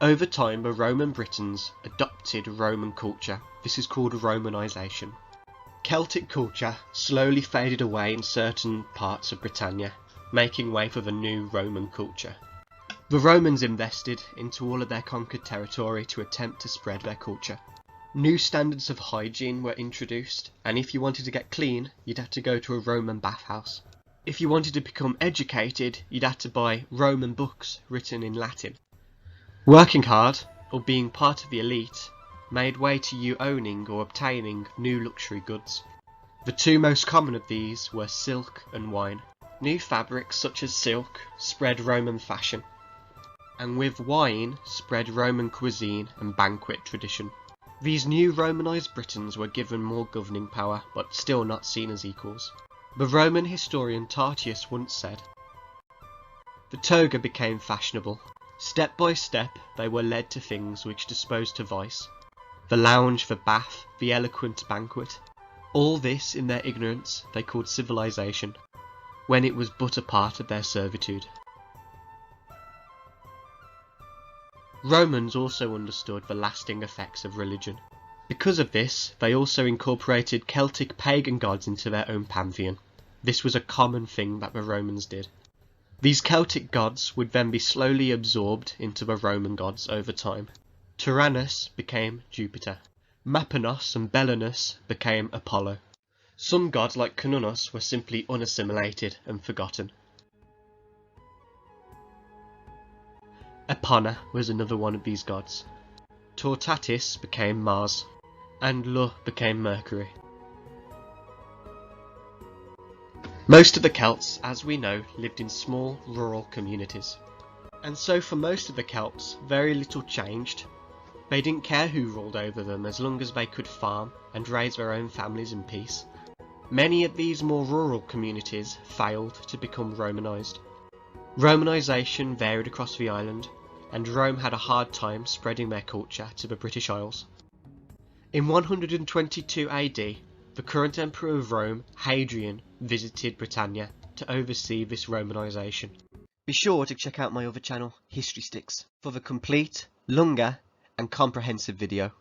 Over time, the Roman Britons adopted Roman culture. This is called Romanization. Celtic culture slowly faded away in certain parts of Britannia, making way for the new Roman culture. The Romans invested into all of their conquered territory to attempt to spread their culture. New standards of hygiene were introduced, and if you wanted to get clean, you'd have to go to a Roman bathhouse. If you wanted to become educated, you'd have to buy Roman books written in Latin. Working hard, or being part of the elite, made way to you owning or obtaining new luxury goods. The two most common of these were silk and wine. New fabrics such as silk spread Roman fashion, and with wine spread Roman cuisine and banquet tradition. These new Romanized Britons were given more governing power, but still not seen as equals. The Roman historian Tatius once said, "The toga became fashionable. Step by step they were led to things which disposed to vice. The lounge, the bath, the eloquent banquet. All this in their ignorance they called civilization, when it was but a part of their servitude." Romans also understood the lasting effects of religion. Because of this, they also incorporated Celtic pagan gods into their own pantheon. This was a common thing that the Romans did. These Celtic gods would then be slowly absorbed into the Roman gods over time. Tyrannus became Jupiter. Mapanos and Belenus became Apollo. Some gods like Cernunnos were simply unassimilated and forgotten. Epona was another one of these gods. Tortatis became Mars, and Lu became Mercury. Most of the Celts, as we know, lived in small rural communities. And so for most of the Celts, very little changed. They didn't care who ruled over them as long as they could farm and raise their own families in peace. Many of these more rural communities failed to become Romanized. Romanization varied across the island, and Rome had a hard time spreading their culture to the British Isles. In 122 AD, the current Emperor of Rome, Hadrian, visited Britannia to oversee this Romanization. Be sure to check out my other channel, History Sticks, for the complete, longer and comprehensive video.